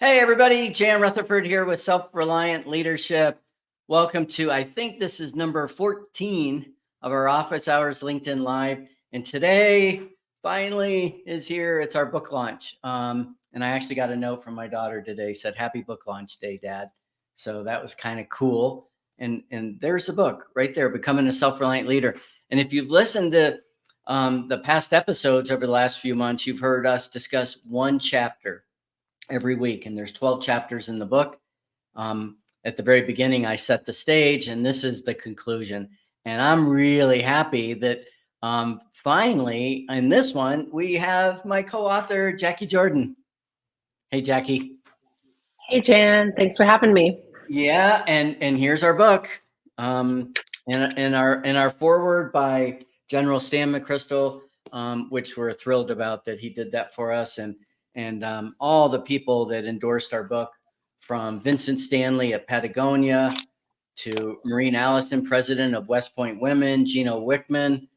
Hey, everybody. Jan Rutherford here with Self-Reliant Leadership. Welcome to, I think this is number 14 of our Office Hours LinkedIn Live. And today, finally, is here. It's our book launch. And I actually got a note from my daughter today, said, "Happy book launch day, Dad." So that was kind of cool. And there's a book right there, Becoming a Self-Reliant Leader. And if you've listened to the past episodes over the last few months, you've heard us discuss one chapter every week, and there's 12 chapters in the book. At the very beginning, I set the stage, and this is the conclusion. And I'm really happy that finally, in this one, we have my co-author, Jackie Jordan. Hey, Jackie. Hey, Jan. Thanks for having me. Yeah, and here's our book. In our foreword by General Stan McChrystal, which we're thrilled about that he did that for us, and all the people that endorsed our book, from Vincent Stanley at Patagonia to Maureen Allison, president of West Point Women, Gino Wickman,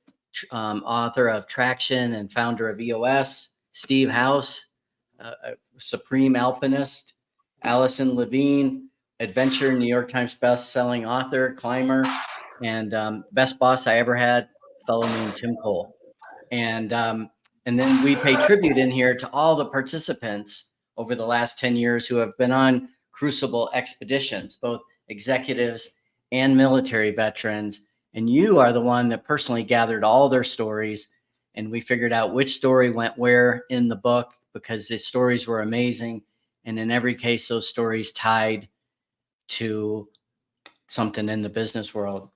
author of Traction and founder of EOS, Steve House, a supreme alpinist, Allison Levine, adventure New York Times best-selling author, climber, and best boss I ever had, a fellow named Tim Cole. And then we pay tribute in here to all the participants over the last 10 years who have been on Crucible expeditions, both executives and military veterans. And you are the one that personally gathered all their stories. And we figured out which story went where in the book because the stories were amazing. And in every case, those stories tied to something in the business world.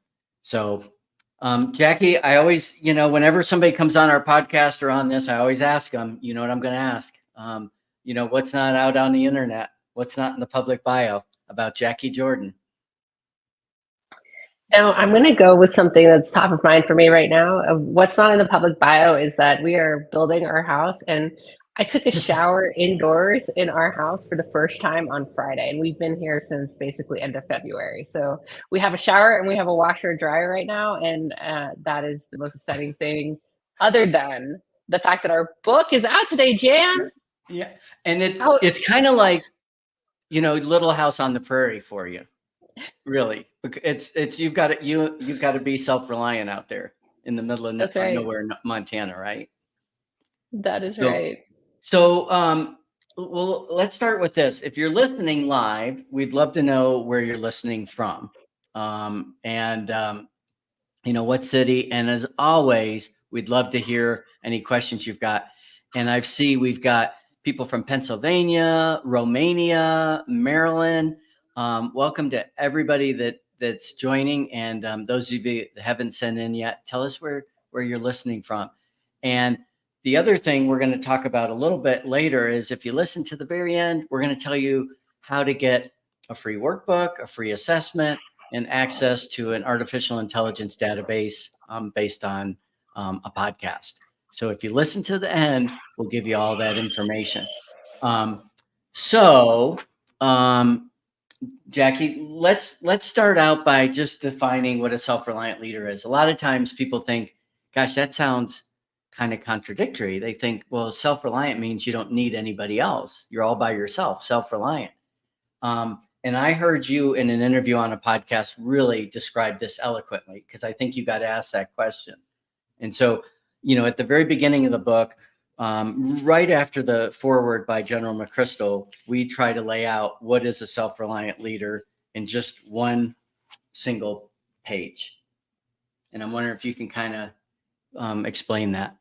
So, Jackie, I always, whenever somebody comes on our podcast or on this, I always ask them, you know what I'm going to ask? What's not out on the internet? What's not in the public bio about Jackie Jordan? Now, I'm going to go with something that's top of mind for me right now. What's not in the public bio is that we are building our house, and I took a shower indoors in our house for the first time on Friday, and we've been here since basically end of February. So we have a shower and we have a washer and dryer right now, and that is the most exciting thing, other than the fact that our book is out today, Jan. Yeah, and it's kind of like, Little House on the Prairie for you. Really, it's you've got to be self-reliant out there in the middle of That's right. nowhere, Montana, right? That is So, right. well, let's start with this. If you're listening live, we'd love to know where you're listening from, and what city. And as always, we'd love to hear any questions you've got. And we've got people from Pennsylvania, Romania, Maryland. Welcome to everybody that's joining, and those of you that haven't sent in yet, tell us where you're listening from. And the other thing we're going to talk about a little bit later is, if you listen to the very end, we're going to tell you how to get a free workbook, a free assessment, and access to an artificial intelligence database based on a podcast. So if you listen to the end, we'll give you all that information. Jackie, let's start out by just defining what a self-reliant leader is. A lot of times people think, gosh, that sounds kind of contradictory. They think, well, self-reliant means you don't need anybody else. You're all by yourself, self-reliant. And I heard you in an interview on a podcast really describe this eloquently, because I think you got asked that question. And so, at the very beginning of the book, right after the foreword by General McChrystal, we try to lay out what is a self-reliant leader in just one single page. And I'm wondering if you can kind of explain that.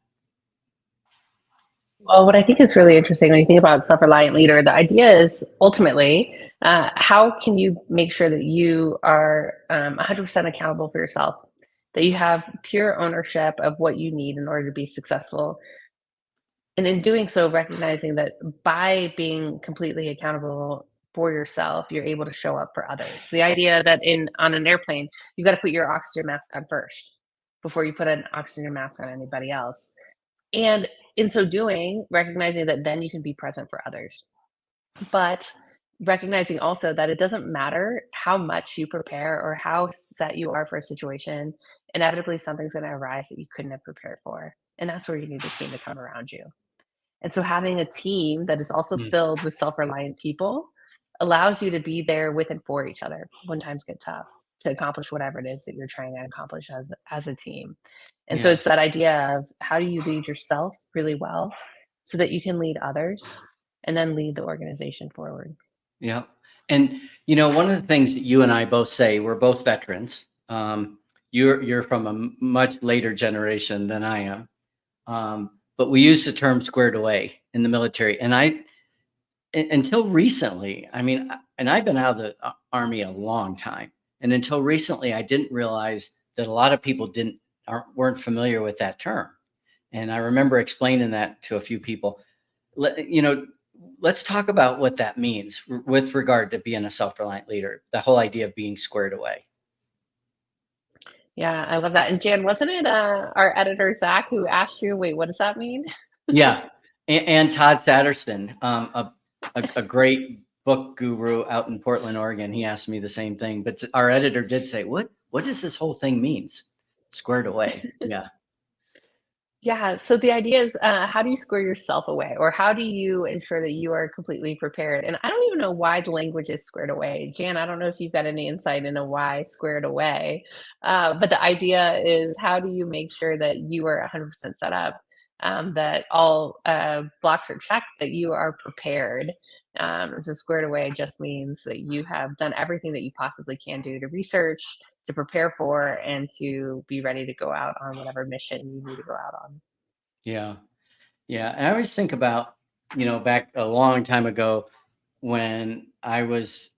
Well, what I think is really interesting when you think about self-reliant leader, the idea is ultimately, how can you make sure that you are 100% accountable for yourself, that you have pure ownership of what you need in order to be successful. And in doing so, recognizing that by being completely accountable for yourself, you're able to show up for others. The idea that on an airplane, you got to put your oxygen mask on first before you put an oxygen mask on anybody else. And in so doing, recognizing that then you can be present for others. But recognizing also that it doesn't matter how much you prepare or how set you are for a situation, inevitably something's going to arise that you couldn't have prepared for. And that's where you need the team to come around you. And so having a team that is also Mm. filled with self-reliant people allows you to be there with and for each other when times get tough to accomplish whatever it is that you're trying to accomplish as a team. And so Yeah. it's that idea of how do you lead yourself really well so that you can lead others and then lead the organization forward. Yeah. And one of the things that you and I both say, we're both veterans. You're from a much later generation than I am. But we use the term squared away in the military. And until recently, and I've been out of the army a long time. And until recently, I didn't realize that a lot of people weren't familiar with that term. And I remember explaining that to a few people. Let's talk about what that means with regard to being a self-reliant leader, the whole idea of being squared away. Yeah, I love that. And Jan, wasn't it our editor Zach who asked you, wait, what does that mean? Yeah. And Todd Satterston, a great book guru out in Portland, Oregon. He asked me the same thing, but our editor did say, what does this whole thing means? Squared away. Yeah. Yeah, so the idea is, how do you square yourself away, or how do you ensure that you are completely prepared? And I don't even know why the language is squared away. Jan, I don't know if you've got any insight into why squared away, but the idea is how do you make sure that you are 100% set up, that all blocks are checked, that you are prepared. So squared away just means that you have done everything that you possibly can do to research, to prepare for, and to be ready to go out on whatever mission you need to go out on. Yeah. Yeah. And I always think about, back a long time ago when I was,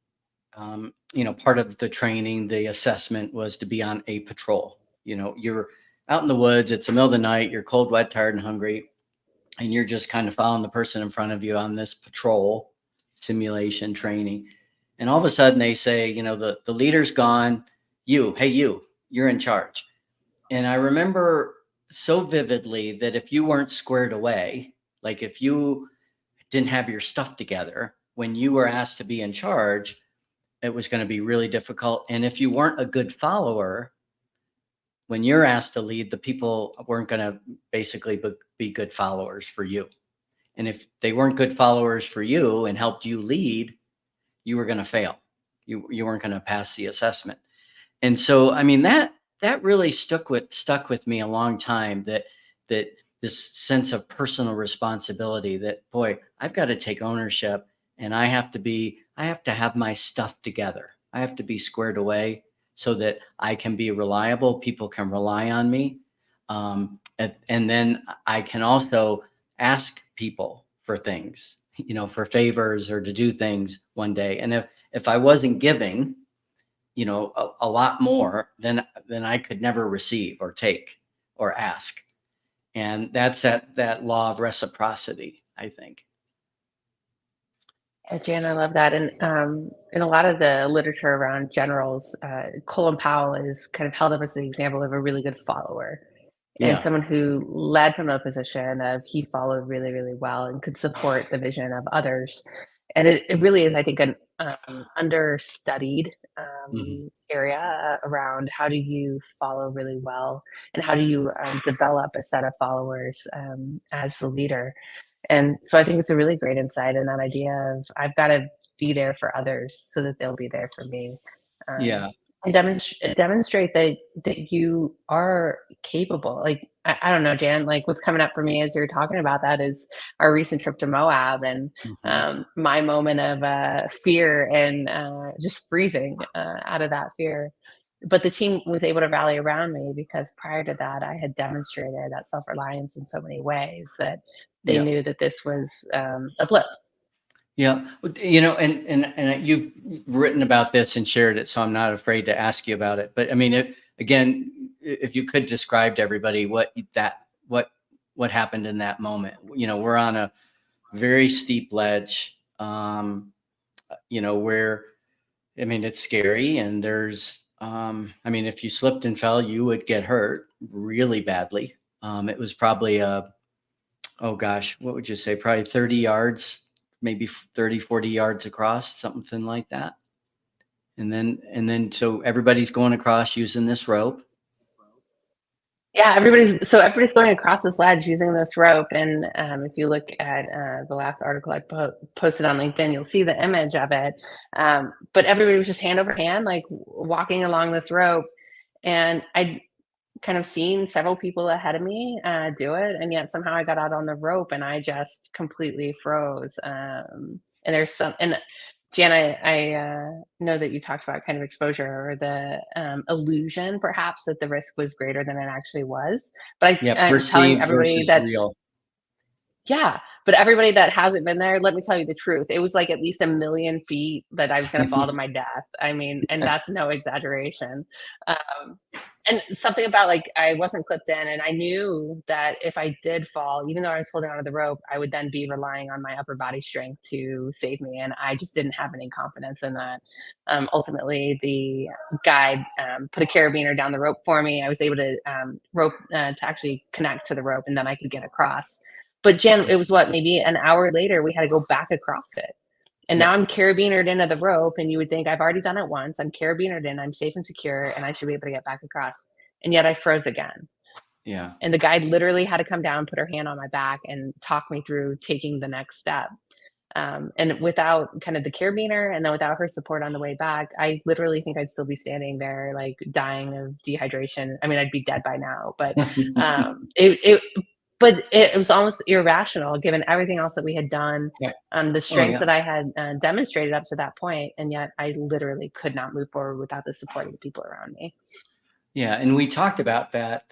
part of the training, the assessment was to be on a patrol. You're out in the woods, it's the middle of the night, you're cold, wet, tired, and hungry, and you're just kind of following the person in front of you on this patrol simulation training. And all of a sudden they say, the leader's gone, you're in charge. And I remember so vividly that if you weren't squared away, like if you didn't have your stuff together when you were asked to be in charge, it was going to be really difficult. And if you weren't a good follower, when you're asked to lead, the people weren't going to basically be good followers for you. And if they weren't good followers for you and helped you lead, you were going to fail. You weren't going to pass the assessment. And so, that really stuck with me a long time, that this sense of personal responsibility, that, boy, I've got to take ownership, and I have to have my stuff together. I have to be squared away so that I can be reliable. People can rely on me. And then I can also ask people for things, for favors or to do things one day. And if I wasn't giving, a lot more than I could never receive or take or ask. And that's that law of reciprocity, I think. Yeah, Jan, I love that. And in a lot of the literature around generals, Colin Powell is kind of held up as the example of a really good follower and Yeah. someone who led from a position of he followed really, really well and could support the vision of others. And it really is, I think, an understudied Hmm. area around how do you follow really well and how do you develop a set of followers as the leader. And so I think it's a really great insight and that idea of I've got to be there for others so that they'll be there for me. Um, Yeah. and demonstrate that you are capable. Like I don't know, Jan. Like what's coming up for me as you're talking about that is our recent trip to Moab and Hmm. my moment of fear and just freezing out of that fear. But the team was able to rally around me because prior to that, I had demonstrated that self reliance in so many ways that they Yeah. knew that this was a blip. Yeah. Well, and you've written about this and shared it, so I'm not afraid to ask you about it. But if you could describe to everybody what happened in that moment. We're on a very steep ledge, where, it's scary, and if you slipped and fell, you would get hurt really badly. It was probably oh gosh, what would you say? Probably 30 yards, maybe 30, 40 yards across, something like that. And then so everybody's going across using this rope. Yeah, everybody's going across this ledge using this rope, and if you look at the last article I posted on LinkedIn, you'll see the image of it. But everybody was just hand over hand, like walking along this rope, and I kind of seen several people ahead of me do it, and yet somehow I got out on the rope and I just completely froze. And there's some, and Jan, I know that you talked about kind of exposure or the illusion, perhaps, that the risk was greater than it actually was. But Yeah, I'm telling perceived everybody versus that, real. yeah, but everybody that hasn't been there, let me tell you the truth. It was like at least 1,000,000 feet that I was going to fall to my death. I mean, and that's no exaggeration. Um, and something about like I wasn't clipped in, and I knew that if I did fall, even though I was holding onto the rope, I would then be relying on my upper body strength to save me, and I just didn't have any confidence in that. Ultimately, the guide put a carabiner down the rope for me. I was able to rope to actually connect to the rope, and then I could get across. But Jen, it was what, maybe an hour later, we had to go back across it. And now Yep. I'm carabinered into the rope, and you would think I've already done it once. I'm carabinered in, I'm safe and secure, and I should be able to get back across. And yet I froze again. Yeah. And the guide literally had to come down, put her hand on my back, and talk me through taking the next step. And without kind of the carabiner, and then without her support on the way back, I literally think I'd still be standing there, like dying of dehydration. I mean, I'd be dead by now, but it but it was almost irrational given everything else that we had done, Yeah. the Oh strengths yeah. that I had demonstrated up to that point, and yet I literally could not move forward without the support of the people around me. Yeah, and we talked about that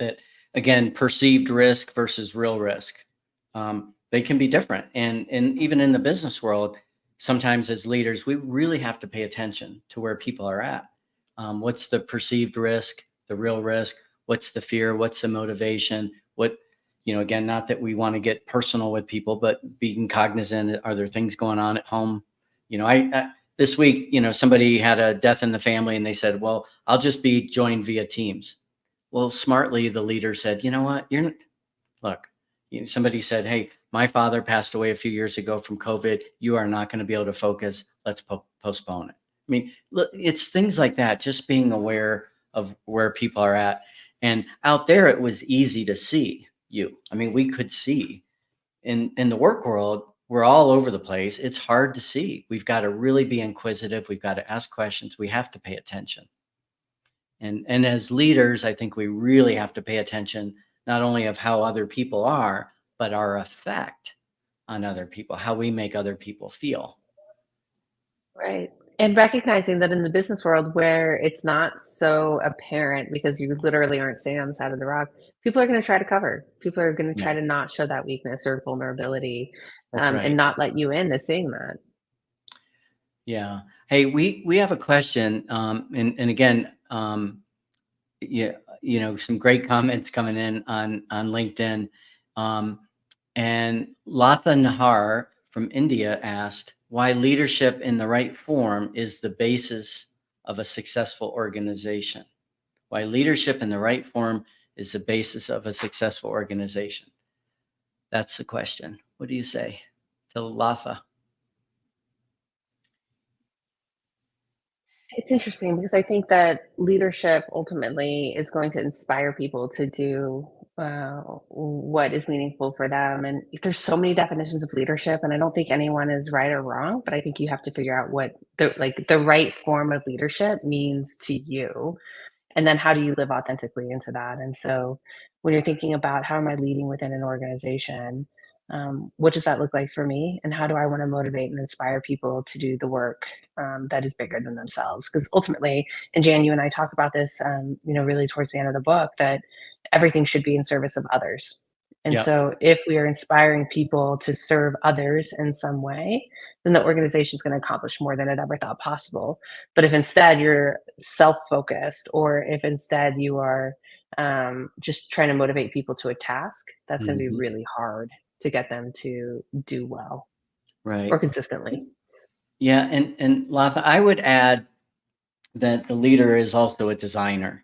again, perceived risk versus real risk. They can be different, and even in the business world, sometimes as leaders, we really have to pay attention to where people are at. What's the perceived risk, the real risk? What's the fear? What's the motivation? What, again, not that we want to get personal with people, but being cognizant, are there things going on at home? I this week, somebody had a death in the family and they said, well, I'll just be joined via Teams. Well, smartly, the leader said, you know what? Look, somebody said, hey, my father passed away a few years ago from COVID. You are not going to be able to focus. Let's postpone it. I mean, look, it's things like that, just being aware of where people are at. And out there, it was easy to see you. I mean, we could see. In the work world, we're all over the place. It's hard to see. We've got to really be inquisitive. We've got to ask questions. We have to pay attention. And as leaders, I think we really have to pay attention not only of how other people are, but our effect on other people, how we make other people feel. Right. And recognizing that in the business world where it's not so apparent because you literally aren't standing on the side of the rock, people are going to try to cover. People are going to Yeah, try to not show that weakness or vulnerability, that's and right. not let you in to seeing that. Yeah. Hey, we have a question, and again, yeah, some great comments coming in on LinkedIn. Um, and Latha Nahar from India asked why leadership in the right form is the basis of a successful organization. Why leadership in the right form is the basis of a successful organization. That's the question. What do you say to Latha? It's interesting because I think that leadership ultimately is going to inspire people to do what is meaningful for them. And there's so many definitions of leadership, and I don't think anyone is right or wrong. But I think you have to figure out what the right form of leadership means to you, and then how do you live authentically into that. And so when you're thinking about how am I leading within an organization, what does that look like for me, and how do I want to motivate and inspire people to do the work that is bigger than themselves? Because ultimately, and Jan, you and I talk about this, really towards the end of the book, that everything should be in service of others. And Yeah. so if we are inspiring people to serve others in some way, then the organization is going to accomplish more than it ever thought possible. But if instead you're self-focused, or if instead you are just trying to motivate people to a task, that's going to be Mhm. really hard to get them to do well or Right. consistently. Yeah. And Latha, I would add that the leader is also a designer.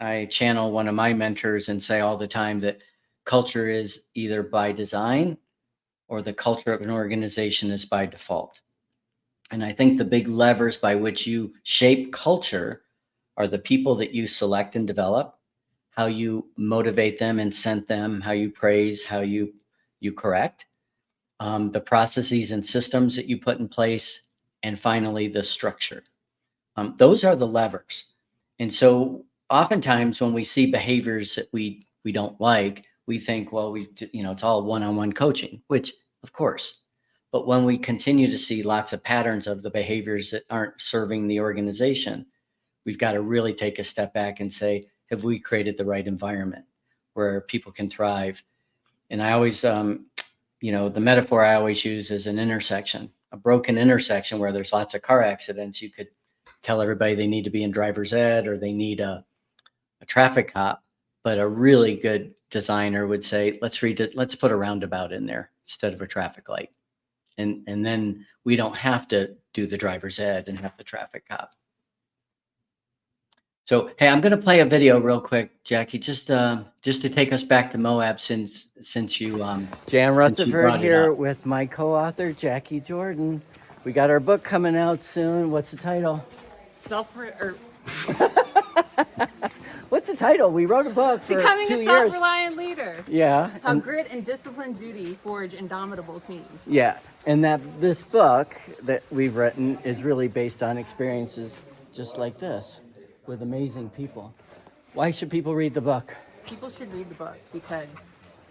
I channel one of my mentors and say all the time that culture is either by design or the culture of an organization is by default. And I think the big levers by which you shape culture are the people that you select and develop, how you motivate them, incent them, how you praise, how you correct, the processes and systems that you put in place, and finally the structure. Those are the levers. And so oftentimes when we see behaviors that we don't like, we think, well, it's all one-on-one coaching, which of course. But when we continue to see lots of patterns of the behaviors that aren't serving the organization, we've got to really take a step back and say, have we created the right environment where people can thrive? And I always, the metaphor I always use is an intersection, a broken intersection where there's lots of car accidents. You could tell everybody they need to be in driver's ed or they need a traffic cop, but a really good designer would say, let's put a roundabout in there instead of a traffic light. And then we don't have to do the driver's ed and have the traffic cop. So, hey, I'm going to play a video real quick, Jackie, just to take us back to Moab since you Jan Rutherford here with my co-author Jackie Jordan. We got our book coming out soon. What's the title? What's the title? We wrote a book for Becoming 2 a years. Self-Reliant Leader. Yeah. How grit and disciplined duty forge indomitable teams. Yeah, and this book that we've written is really based on experiences just like this with amazing people. Why should people read the book? People should read the book because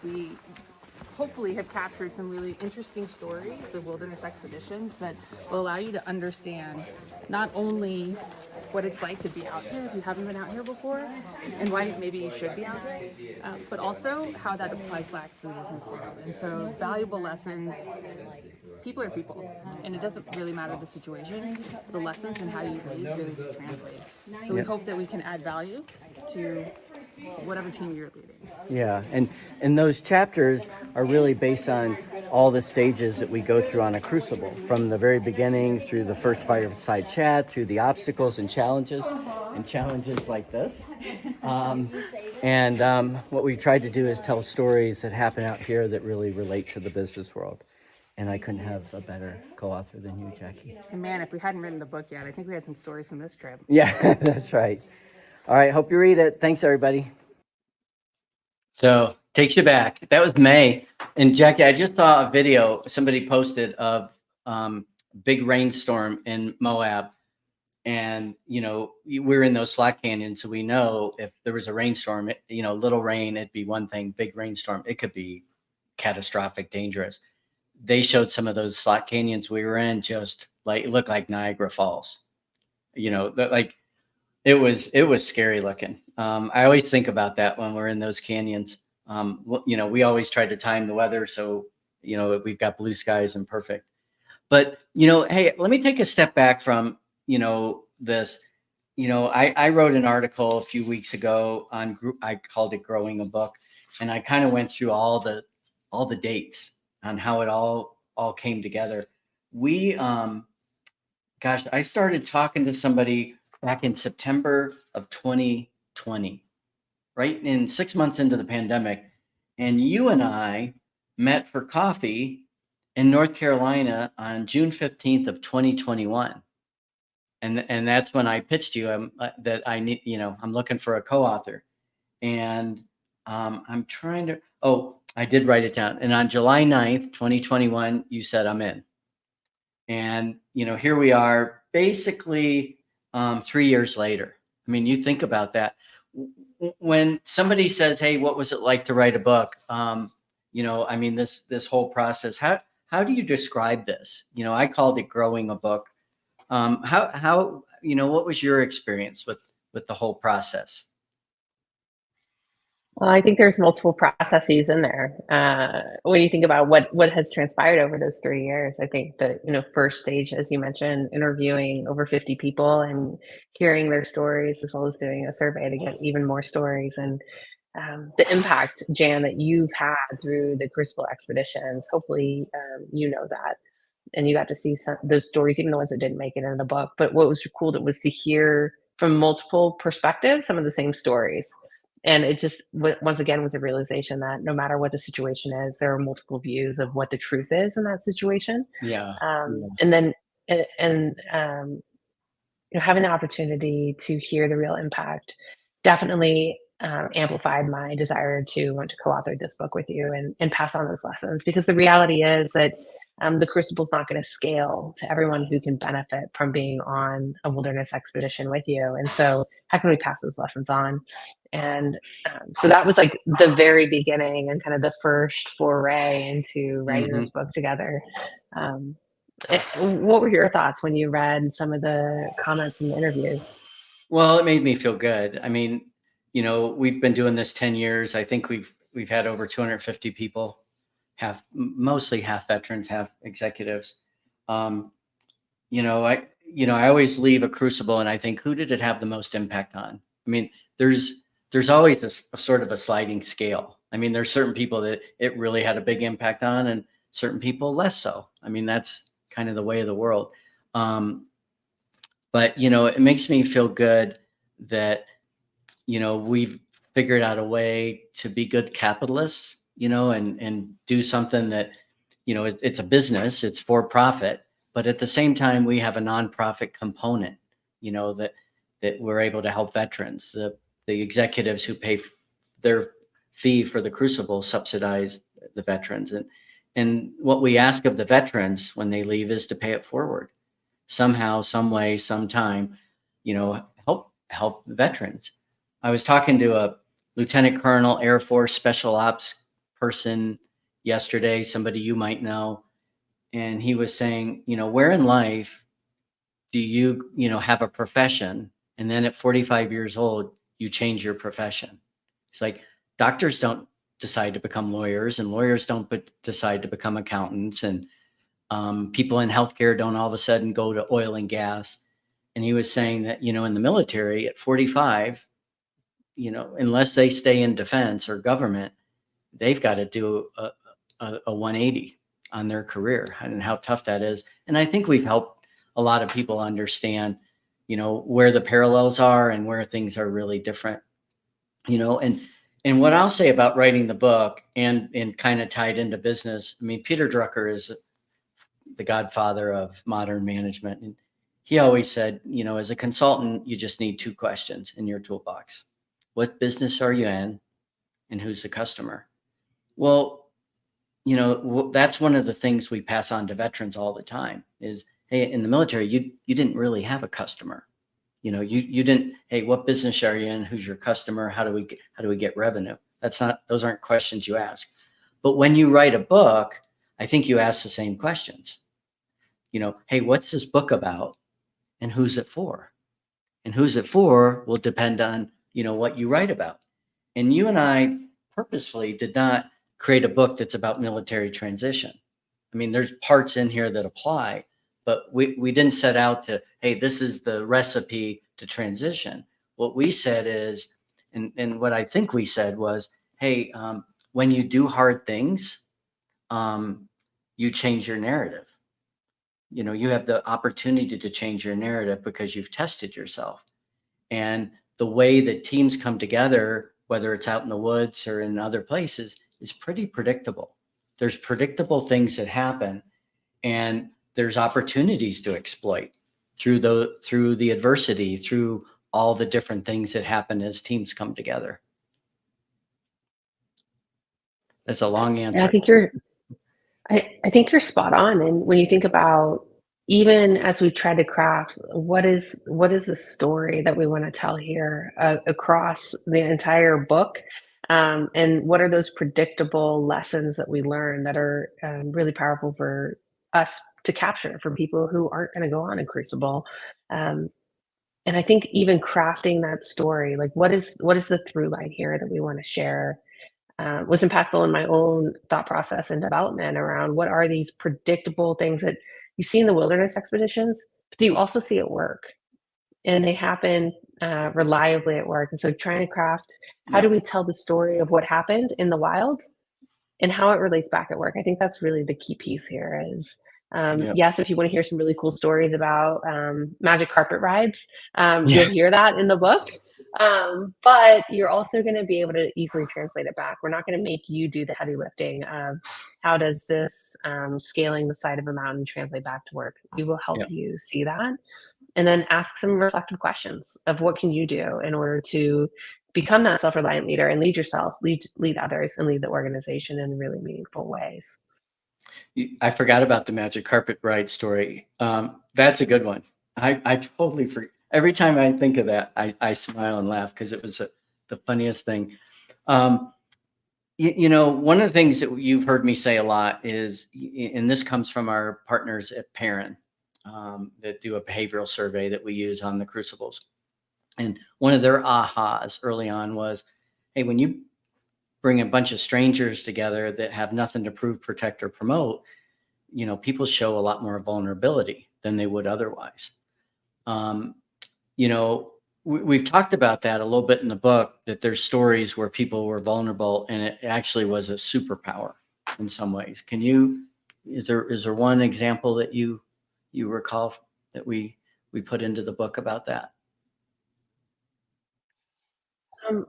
we hopefully have captured some really interesting stories of wilderness expeditions that will allow you to understand not only what it's like to be out here if you haven't been out here before and why maybe you should be out here, but also how that applies back to the business world. And so valuable lessons. People are people, and it doesn't really matter the situation. The lessons and how you lead really do translate. So we hope that we can add value to whatever team you're leading. Yeah, and those chapters are really based on all the stages that we go through on a crucible, from the very beginning through the first fireside chat, through the obstacles and challenges like this. What we've tried to do is tell stories that happen out here that really relate to the business world. And I couldn't have a better co-author than you, Jackie. And man, if we hadn't written the book yet, I think we had some stories from this trip. Yeah, that's right. All right, hope you read it. Thanks, everybody. So, takes you back. That was May. And Jackie, I just saw a video somebody posted of big rainstorm in Moab. And, we're in those slot canyons, so we know if there was a rainstorm, little rain, it'd be one thing. Big rainstorm, it could be catastrophic, dangerous. They showed some of those slot canyons we were in, just like, it looked like Niagara Falls. Like it was scary looking. I always think about that when we're in those canyons. We always try to time the weather so, we've got blue skies and perfect. But, hey, let me take a step back from, this. I wrote an article a few weeks ago I called it Growing a Book. And I kind of went through all the dates on how it all came together. I started talking to somebody back in September of 2020, right in 6 months into the pandemic. And you and I met for coffee in North Carolina on June 15th of 2021. And that's when I pitched you that I need, I'm looking for a co-author. And I'm trying to, I did write it down. And on July 9th, 2021, you said I'm in. And, here we are basically 3 years later. I mean, you think about that. When somebody says, hey, what was it like to write a book? This whole process, how do you describe this? I called it Growing a Book. What was your experience with the whole process? Well, I think there's multiple processes in there. When you think about what has transpired over those 3 years, I think the first stage, as you mentioned, interviewing over 50 people and hearing their stories, as well as doing a survey to get even more stories, and the impact, Jan, that you've had through the Crucible expeditions. Hopefully, that, and you got to see those stories, even the ones that didn't make it in the book. But what was cool was to hear from multiple perspectives some of the same stories. And it just, once again, was a realization that no matter what the situation is, there are multiple views of what the truth is in that situation. Yeah. And then, having the opportunity to hear the real impact definitely amplified my desire to want to co-author this book with you and pass on those lessons. Because the reality is that the Crucible is not going to scale to everyone who can benefit from being on a wilderness expedition with you. And so how can we pass those lessons on? And so that was like the very beginning and kind of the first foray into writing this book together. What were your thoughts when you read some of the comments in the interview? Well, it made me feel good. I mean, you know, we've been doing this 10 years. I think we've had over 250 people, mostly half veterans, half executives. You know, I always leave a Crucible and I think, who did it have the most impact on? I mean, there's always a sort of a sliding scale. I mean, there's certain people that it really had a big impact on and certain people less so. I mean, that's kind of the way of the world. But, you know, it makes me feel good that, you know, we've figured out a way to be good capitalists, you know, and do something that, you know, it's a business, it's for profit, but at the same time, we have a nonprofit component, you know, that we're able to help veterans. The executives who pay their fee for the Crucible subsidize the veterans. And what we ask of the veterans when they leave is to pay it forward. Somehow, some way, sometime, you know, help veterans. I was talking to a Lieutenant Colonel, Air Force Special Ops person yesterday, somebody you might know, and he was saying, you know, where in life do you, you know, have a profession, and then at 45 years old, you change your profession? It's like doctors don't decide to become lawyers, and lawyers don't decide to become accountants, and people in healthcare don't all of a sudden go to oil and gas. And he was saying that, you know, in the military at 45, you know, unless they stay in defense or government, they've got to do a 180 on their career and how tough that is. And I think we've helped a lot of people understand, you know, where the parallels are and where things are really different, you know. And what I'll say about writing the book and kind of tied into business, I mean, Peter Drucker is the godfather of modern management. And he always said, you know, as a consultant, you just need two questions in your toolbox. What business are you in, and who's the customer? Well, you know, that's one of the things we pass on to veterans all the time is, hey, in the military, you didn't really have a customer. You know, you didn't, hey, what business are you in? Who's your customer? How do we get revenue? Those aren't questions you ask. But when you write a book, I think you ask the same questions. You know, hey, what's this book about, and who's it for? And who's it for will depend on, you know, what you write about. And you and I purposefully did not create a book that's about military transition. I mean, there's parts in here that apply, but we didn't set out to, hey, this is the recipe to transition. What we said is, and what I think we said was, hey, when you do hard things, you change your narrative. You know, you have the opportunity to change your narrative because you've tested yourself. And the way that teams come together, whether it's out in the woods or in other places, is pretty predictable. There's predictable things that happen, and there's opportunities to exploit through the adversity, through all the different things that happen as teams come together. That's a long answer. Yeah, I think you're spot on. And when you think about, even as we try to craft what is the story that we want to tell here across the entire book, and what are those predictable lessons that we learn that are really powerful for us to capture for people who aren't going to go on a Crucible. And I think even crafting that story, like what is the through line here that we want to share, was impactful in my own thought process and development around what are these predictable things that you see in the wilderness expeditions, but you also see at work, and they happen reliably at work. And so trying to craft, how do we tell the story of what happened in the wild and how it relates back at work? I think that's really the key piece here is, yes, if you want to hear some really cool stories about magic carpet rides, you'll hear that in the book. But you're also going to be able to easily translate it back. We're not going to make you do the heavy lifting of how does this scaling the side of a mountain translate back to work. We will help you see that, and then ask some reflective questions of what can you do in order to become that self-reliant leader and lead yourself, lead others, and lead the organization in really meaningful ways. I forgot about the magic carpet ride story. That's a good one. I totally forget. Every time I think of that, I smile and laugh because it was the funniest thing. One of the things that you've heard me say a lot is, and this comes from our partners at Perrin, that do a behavioral survey that we use on the crucibles. And one of their ahas early on was, hey, when you bring a bunch of strangers together that have nothing to prove, protect, or promote, people show a lot more vulnerability than they would otherwise. We've talked about that a little bit in the book, that there's stories where people were vulnerable and it actually was a superpower in some ways. Is there one example that you recall that we put into the book about that?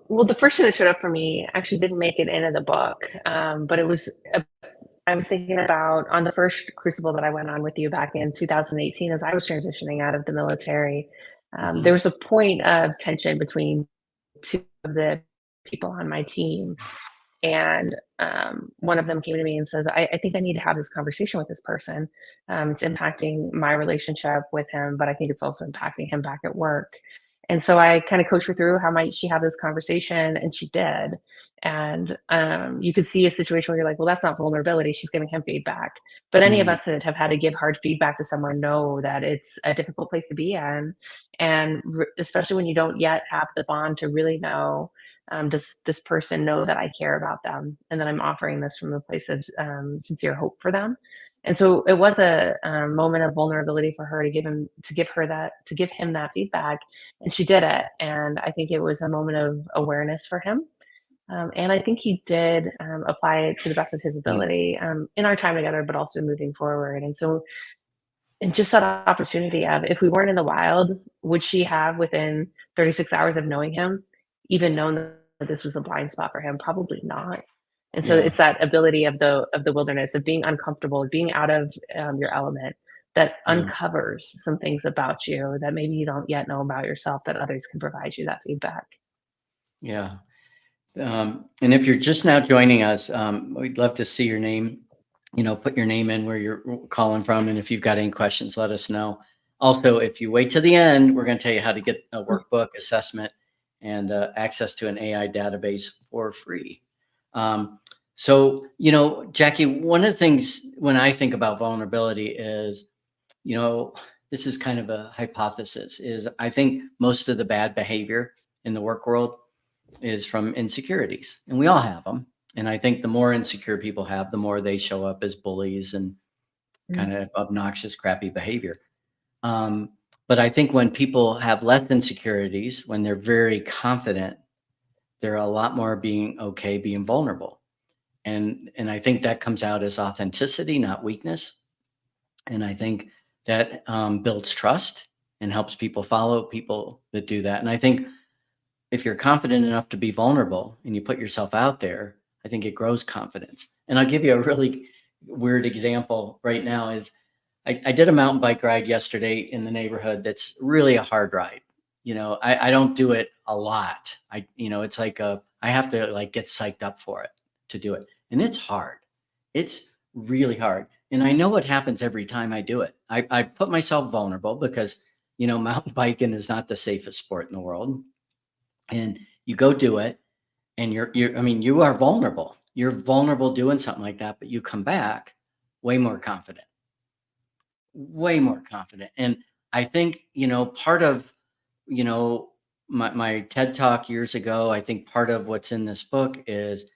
Well, the first thing that showed up for me actually didn't make it into the book, but I was thinking about on the first crucible that I went on with you back in 2018, as I was transitioning out of the military. There was a point of tension between two of the people on my team. And one of them came to me and says, I think I need to have this conversation with this person. It's impacting my relationship with him, but I think it's also impacting him back at work. And so I kind of coached her through how might she have this conversation, and she did. And you could see a situation where you're like, well, that's not vulnerability. She's giving him feedback. But any of us that have had to give hard feedback to someone know that it's a difficult place to be in. And especially when you don't yet have the bond to really know, does this person know that I care about them and that I'm offering this from a place of sincere hope for them? And so it was a moment of vulnerability for her to give him that feedback, and she did it. And I think it was a moment of awareness for him. And I think he did apply it to the best of his ability in our time together, but also moving forward. And so, and just that opportunity of, if we weren't in the wild, would she have, within 36 hours of knowing him, even known that this was a blind spot for him? Probably not. And so Yeah. it's that ability of the wilderness, of being uncomfortable, being out of your element, that uncovers some things about you that maybe you don't yet know about yourself, that others can provide you that feedback. Yeah. And if you're just now joining us, we'd love to see your name, put your name in, where you're calling from. And if you've got any questions, let us know. Also, if you wait to the end, we're going to tell you how to get a workbook, assessment, and access to an AI database for free. So, Jackie, one of the things when I think about vulnerability is, this is kind of a hypothesis, is I think most of the bad behavior in the work world is from insecurities, and we all have them. And I think the more insecure people have, the more they show up as bullies and kind of obnoxious, crappy behavior. But I think when people have less insecurities, when they're very confident, they're a lot more being vulnerable. And I think that comes out as authenticity, not weakness. And I think that builds trust and helps people follow people that do that. And I think if you're confident enough to be vulnerable and you put yourself out there, I think it grows confidence. And I'll give you a really weird example right now. Is I did a mountain bike ride yesterday in the neighborhood that's really a hard ride. I don't do it a lot. It's like I have to get psyched up for it to do it. And it's hard. It's really hard. And I know what happens every time I do it. I put myself vulnerable because, mountain biking is not the safest sport in the world. And you go do it, and you are vulnerable. You're vulnerable doing something like that, but you come back way more confident. And I think, part of, my TED Talk years ago, I think part of what's in this book is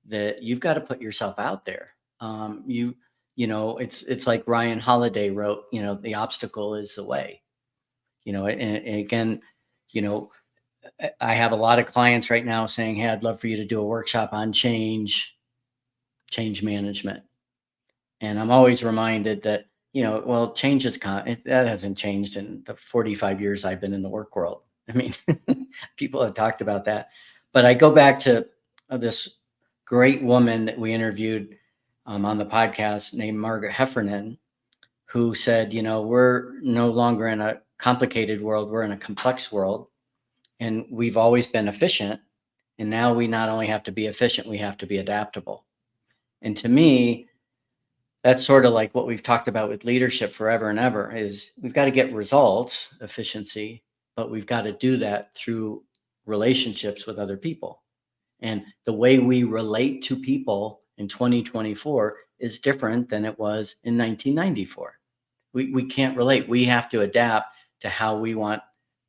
that you've got to put yourself out there. It's like Ryan Holiday wrote, the obstacle is the way, and again, I have a lot of clients right now saying, hey, I'd love for you to do a workshop on change management. And I'm always reminded that, change that hasn't changed in the 45 years I've been in the work world. I mean, people have talked about that. But I go back to this great woman that we interviewed on the podcast named Margaret Heffernan, who said, we're no longer in a complicated world. We're in a complex world. And we've always been efficient, And now we not only have to be efficient, we have to be adaptable. And to me, that's sort of like what we've talked about with leadership forever and ever is we've got to get results, efficiency, but we've got to do that through relationships with other people. And the way we relate to people in 2024 is different than it was in 1994. We can't relate. We have to adapt to how we want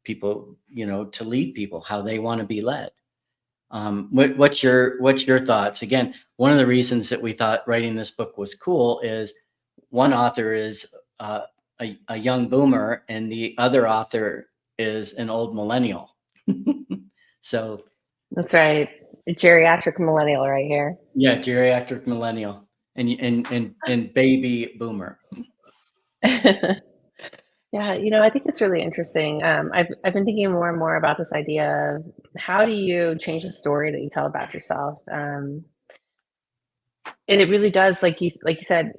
people, to lead people, how they want to be led. What's your thoughts? Again, one of the reasons that we thought writing this book was cool is one author is a young boomer and the other author is an old millennial. So That's right. A geriatric millennial right here. yeah, geriatric millennial and baby boomer. Yeah, I think it's really interesting. I've been thinking more and more about this idea of how do you change the story that you tell about yourself. And it really does, like you said,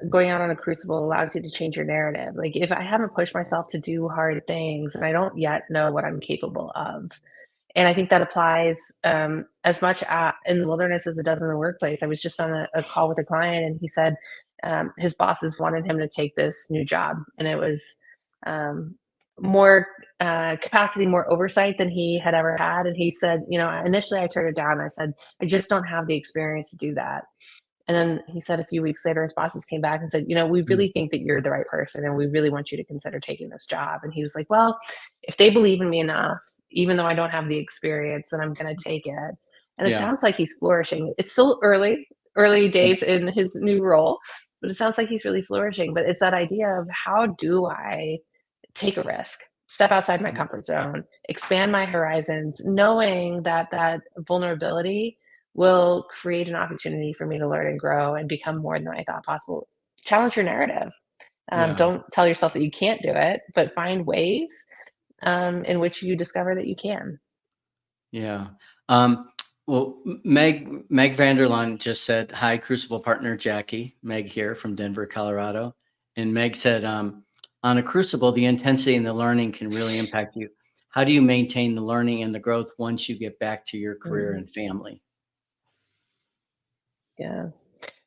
going out on a crucible allows you to change your narrative. Like if I haven't pushed myself to do hard things, and I don't yet know what I'm capable of. And I think that applies as much in the wilderness as it does in the workplace. I was just on a call with a client, and he said his bosses wanted him to take this new job, and it was more capacity, more oversight than he had ever had. And he said, initially I turned it down. I said, I just don't have the experience to do that. And then he said a few weeks later, his bosses came back and said, we really think that you're the right person and we really want you to consider taking this job. And he was like, well, if they believe in me enough, even though I don't have the experience, then I'm going to take it. And it Yeah. sounds like he's flourishing. It's still early days in his new role, but it sounds like he's really flourishing. But it's that idea of how do I take a risk, step outside my comfort zone, expand my horizons, knowing that vulnerability will create an opportunity for me to learn and grow and become more than I thought possible. Challenge your narrative. Yeah. Don't tell yourself that you can't do it, but find ways in which you discover that you can. Yeah. Well, Meg Vanderlaan just said, hi, Crucible partner Jackie. Meg here from Denver, Colorado. And Meg said, on a Crucible, the intensity and the learning can really impact you. How do you maintain the learning and the growth once you get back to your career and family? Yeah,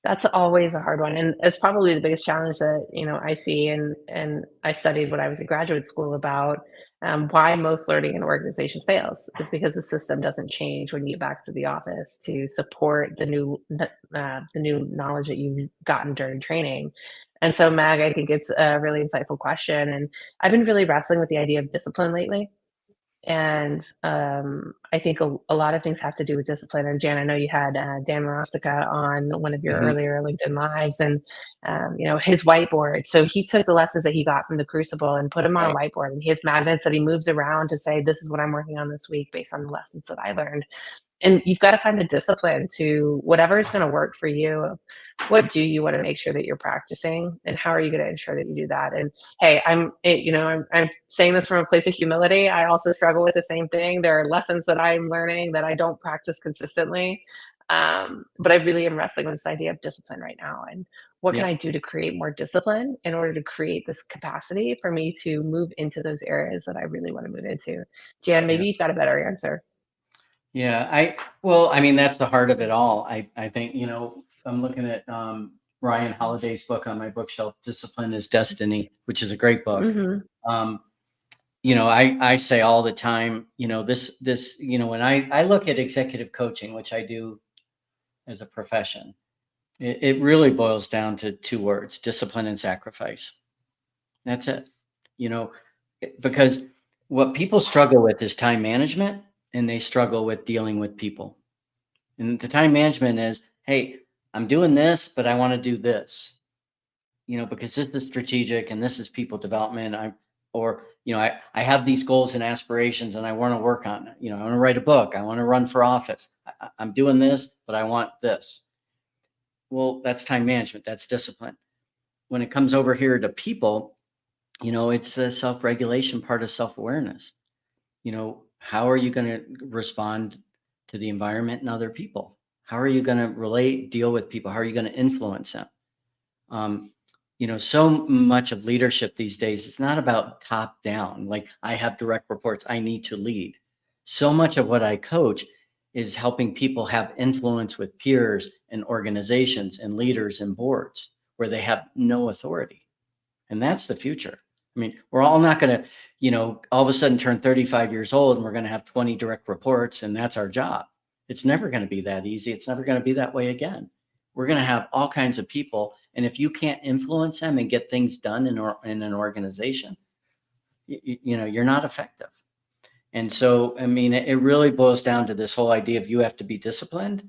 that's always a hard one. And it's probably the biggest challenge that, I see. And I studied when I was in graduate school about why most learning in organizations fails. It's because the system doesn't change when you get back to the office to support the new knowledge that you've gotten during training. And so, Mag, I think it's a really insightful question. And I've been really wrestling with the idea of discipline lately. And I think a lot of things have to do with discipline. And Jan, I know you had Dan Marostica on one of your earlier LinkedIn lives, and his whiteboard. So he took the lessons that he got from the Crucible and put them on a whiteboard, and he has magnets that he moves around to say, "This is what I'm working on this week based on the lessons that I learned." And you've got to find the discipline to whatever is going to work for you. What do you want to make sure that you're practicing, and how are you going to ensure that you do that? And hey, I'm saying this from a place of humility. I also struggle with the same thing. There are lessons that I'm learning that I don't practice consistently, but I really am wrestling with this idea of discipline right now. And what can I do to create more discipline in order to create this capacity for me to move into those areas that I really want to move into? Jan, maybe you've got a better answer. Yeah, I mean, that's the heart of it all. I think, I'm looking at Ryan Holiday's book on my bookshelf, Discipline is Destiny, which is a great book. I say all the time, when I look at executive coaching, which I do as a profession, it really boils down to two words: discipline and sacrifice. That's it. Because what people struggle with is time management, and they struggle with dealing with people. And the time management is, hey, I'm doing this, but I want to do this, because this is strategic and this is people development. I have these goals and aspirations and I want to work on it. I want to write a book. I want to run for office. I'm doing this, but I want this. Well, that's time management. That's discipline. When it comes over here to people, it's a self-regulation part of self-awareness. How are you going to respond to the environment and other people? How are you going to deal with people? How are you going to influence them? So much of leadership these days, it's not about top down. Like I have direct reports, I need to lead. So much of what I coach is helping people have influence with peers and organizations and leaders and boards where they have no authority. And that's the future. I mean, we're all not going to, all of a sudden turn 35 years old and we're going to have 20 direct reports and that's our job. It's never going to be that easy. It's never going to be that way again. We're going to have all kinds of people. And if you can't influence them and get things done in an organization, you're not effective. And so, I mean, it really boils down to this whole idea of you have to be disciplined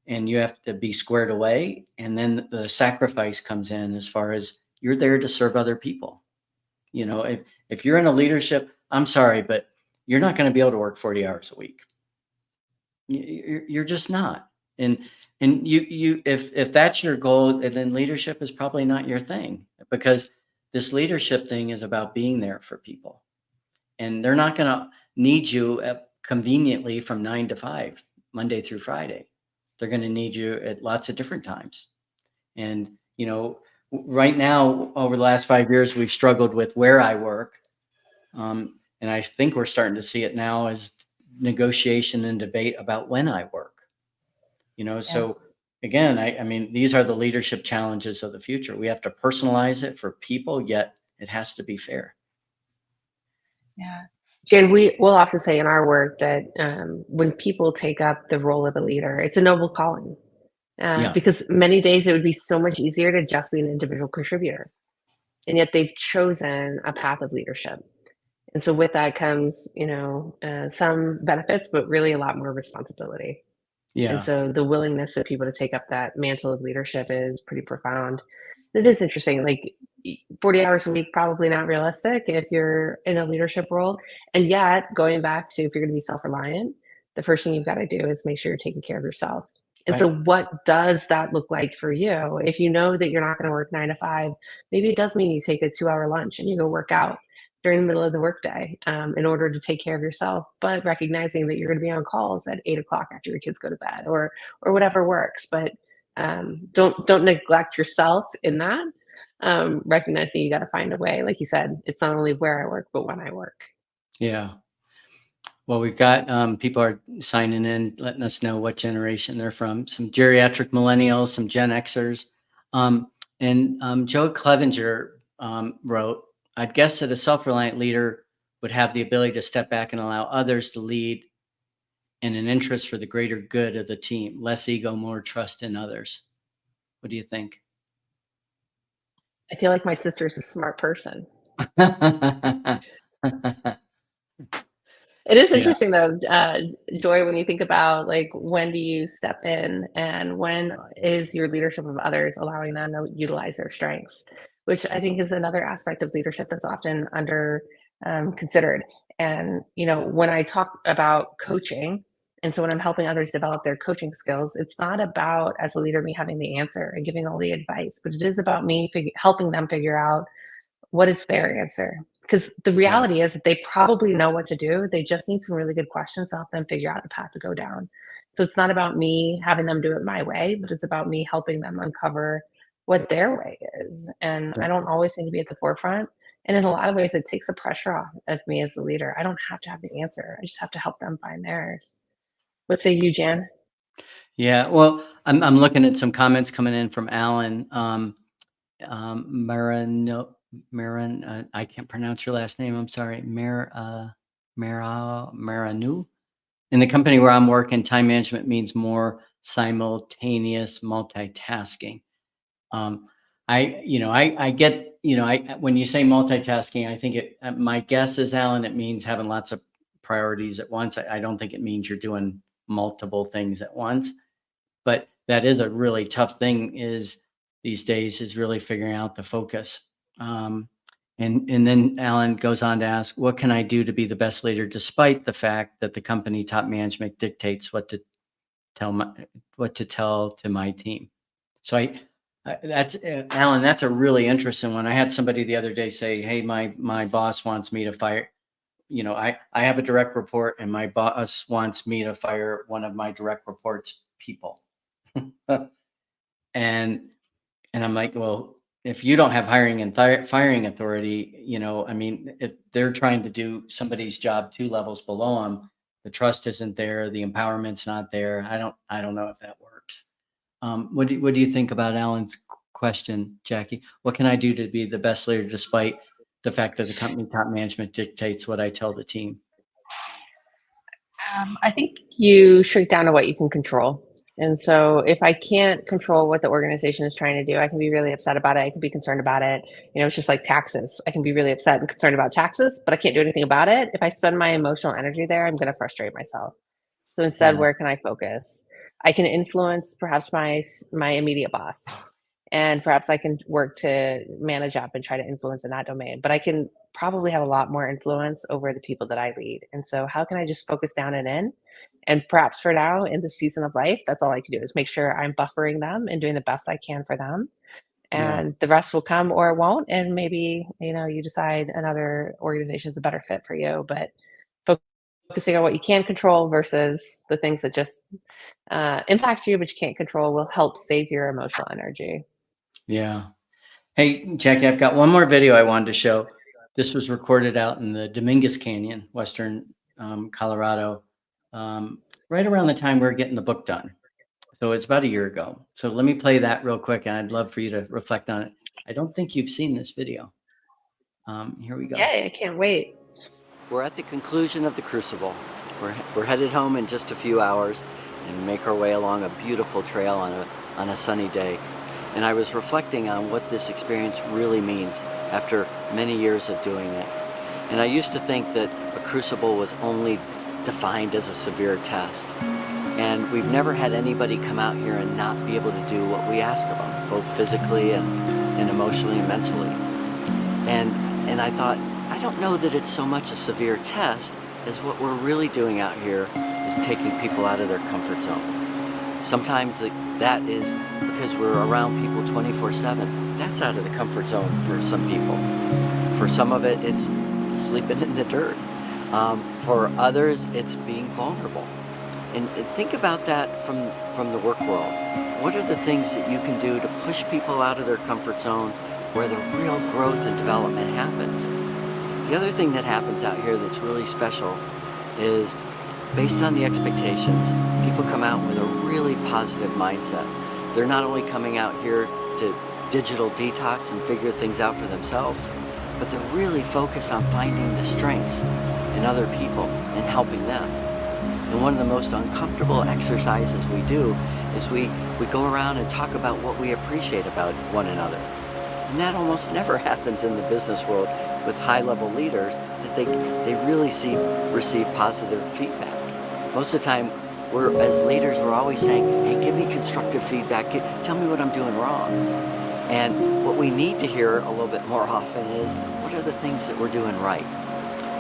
and you have to be squared away. And then the sacrifice comes in as far as you're there to serve other people. If you're in a leadership, I'm sorry, but you're not going to be able to work 40 hours a week. You're just not. And if that's your goal, then leadership is probably not your thing, because this leadership thing is about being there for people. And they're not going to need you conveniently from 9 to 5, Monday through Friday. They're going to need you at lots of different times. And, right now, over the last 5 years, we've struggled with where I work. And I think we're starting to see it now as negotiation and debate about when I work. So again, I mean, these are the leadership challenges of the future. We have to personalize it for people, yet it has to be fair. Yeah. Jen, we'll often say in our work that when people take up the role of a leader, it's a noble calling. Because many days it would be so much easier to just be an individual contributor. And yet they've chosen a path of leadership. And so with that comes, some benefits, but really a lot more responsibility. Yeah. And so the willingness of people to take up that mantle of leadership is pretty profound. It is interesting, like 40 hours a week, probably not realistic if you're in a leadership role. And yet going back to, if you're going to be self-reliant, the first thing you've got to do is make sure you're taking care of yourself. And so what does that look like for you? If you know that you're not going to work 9 to 5, maybe it does mean you take a 2-hour lunch and you go work out during the middle of the workday in order to take care of yourself, but recognizing that you're going to be on calls at 8 o'clock after your kids go to bed or whatever works. But don't neglect yourself in that. Recognizing you got to find a way. Like you said, it's not only where I work, but when I work. Yeah. Well, we've got people are signing in, letting us know what generation they're from. Some geriatric millennials, some Gen Xers. And Joe Clevenger wrote, I'd guess that a self-reliant leader would have the ability to step back and allow others to lead in an interest for the greater good of the team. Less ego, more trust in others. What do you think? I feel like my sister is a smart person. It is interesting though, Joy, when you think about like, when do you step in and when is your leadership of others allowing them to utilize their strengths, which I think is another aspect of leadership that's often under considered. And, when I talk about coaching, and so when I'm helping others develop their coaching skills, it's not about, as a leader, me having the answer and giving all the advice, but it is about me helping them figure out what is their answer. Because the reality is that they probably know what to do. They just need some really good questions to help them figure out the path to go down. So it's not about me having them do it my way, but it's about me helping them uncover what their way is. And I don't always need to be at the forefront. And in a lot of ways, it takes the pressure off of me as the leader. I don't have to have the answer. I just have to help them find theirs. What say you, Jan? Yeah, well, I'm looking at some comments coming in from Alan. Marin, I can't pronounce your last name. I'm sorry. Maranu. In the company where I'm working, time management means more simultaneous multitasking. I get, when you say multitasking, I think my guess is, Alan, it means having lots of priorities at once. I don't think it means you're doing multiple things at once, but that is a really tough thing these days is really figuring out the focus. And then Alan goes on to ask, what can I do to be the best leader, despite the fact that the company top management dictates what to tell to my team? So that's Alan, that's a really interesting one. I had somebody the other day say, hey, my boss wants me to fire, I have a direct report and my boss wants me to fire one of my direct reports people. And I'm like, well, if you don't have hiring and firing authority, if they're trying to do somebody's job 2 levels below them, the trust isn't there, the empowerment's not there. I don't know if that works. What do you think about Alan's question, Jackie? What can I do to be the best leader despite the fact that the company top management dictates what I tell the team? I think you shrink down to what you can control. And so if I can't control what the organization is trying to do, I can be really upset about it. I can be concerned about it. It's just like taxes. I can be really upset and concerned about taxes, but I can't do anything about it. If I spend my emotional energy there, I'm going to frustrate myself. So instead, Yeah. where can I focus? I can influence perhaps my immediate boss, and perhaps I can work to manage up and try to influence in that domain. But I can probably have a lot more influence over the people that I lead. And so, how can I just focus down and in? And perhaps for now, in the season of life, that's all I can do is make sure I'm buffering them and doing the best I can for them. Yeah. And the rest will come or it won't. And maybe you decide another organization is a better fit for you. But focusing on what you can control versus the things that just impact you, but you can't control, will help save your emotional energy. Yeah. Hey, Jackie, I've got one more video I wanted to show. This was recorded out in the Dominguez Canyon, Western Colorado, right around the time we were getting the book done. So it's about a year ago. So let me play that real quick, and I'd love for you to reflect on it. I don't think you've seen this video. Here we go. Yeah, I can't wait. We're at the conclusion of the Crucible. We're headed home in just a few hours and make our way along a beautiful trail on a sunny day. And I was reflecting on what this experience really means after many years of doing it. And I used to think that a Crucible was only defined as a severe test. And we've never had anybody come out here and not be able to do what we ask of them, both physically and emotionally and mentally. And I thought, I don't know that it's so much a severe test as what we're really doing out here is taking people out of their comfort zone. Sometimes that is because we're around people 24/7. That's out of the comfort zone for some people. For some of it, it's sleeping in the dirt. For others, it's being vulnerable. And think about that from the work world. What are the things that you can do to push people out of their comfort zone where the real growth and development happens? The other thing that happens out here that's really special is based on the expectations, people come out with a really positive mindset. They're not only coming out here to digital detox and figure things out for themselves, but they're really focused on finding the strengths in other people and helping them. And one of the most uncomfortable exercises we do is we go around and talk about what we appreciate about one another. And that almost never happens in the business world with high-level leaders, that they really receive positive feedback. Most of the time, as leaders, we're always saying, hey, give me constructive feedback, tell me what I'm doing wrong. And what we need to hear a little bit more often is, what are the things that we're doing right?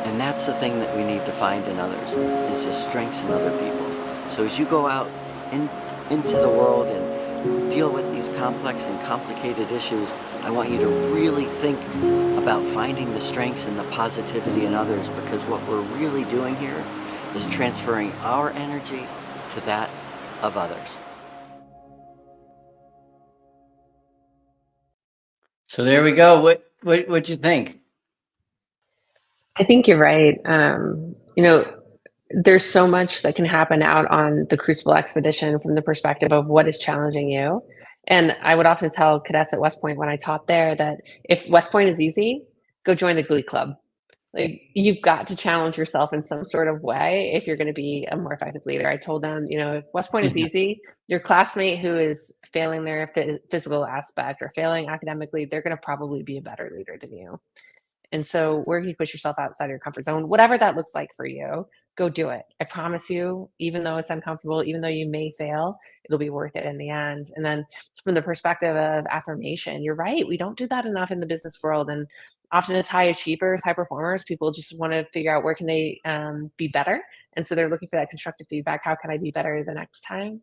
And that's the thing that we need to find in others, is the strengths in other people. So as you go out into the world and deal with these complex and complicated issues, I want you to really think about finding the strengths and the positivity in others, because what we're really doing here is transferring our energy to that of others. So there we go. What'd you think? I think you're right. There's so much that can happen out on the Crucible expedition from the perspective of what is challenging you. And I would often tell cadets at West Point when I taught there that if West Point is easy, go join the Glee Club. Like, you've got to challenge yourself in some sort of way if you're going to be a more effective leader. I told them, if West Point is easy, your classmate who is failing their physical aspect or failing academically, they're going to probably be a better leader than you. And so where can you push yourself outside of your comfort zone, whatever that looks like for you, go do it. I promise you, even though it's uncomfortable, even though you may fail, it'll be worth it in the end. And then from the perspective of affirmation, you're right. We don't do that enough in the business world. And often as high achievers, high performers, people just want to figure out where can they be better. And so they're looking for that constructive feedback. How can I be better the next time?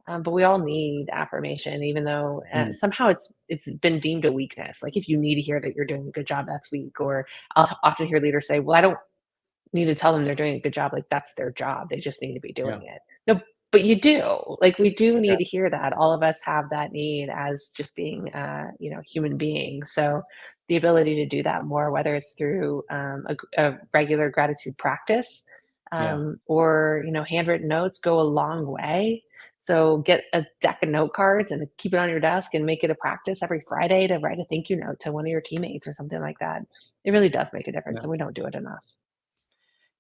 But we all need affirmation, even though somehow it's been deemed a weakness. Like, if you need to hear that you're doing a good job, that's weak. Or I'll often hear leaders say, well, I don't need to tell them they're doing a good job. Like, that's their job. They just need to be doing it. No, but you do. Like, we do need to hear that. All of us have that need as just being, human beings. So the ability to do that more, whether it's through a regular gratitude practice, or handwritten notes go a long way. So get a deck of note cards and keep it on your desk and make it a practice every Friday to write a thank you note to one of your teammates or something like that. It really does make a difference, Yeah. and we don't do it enough.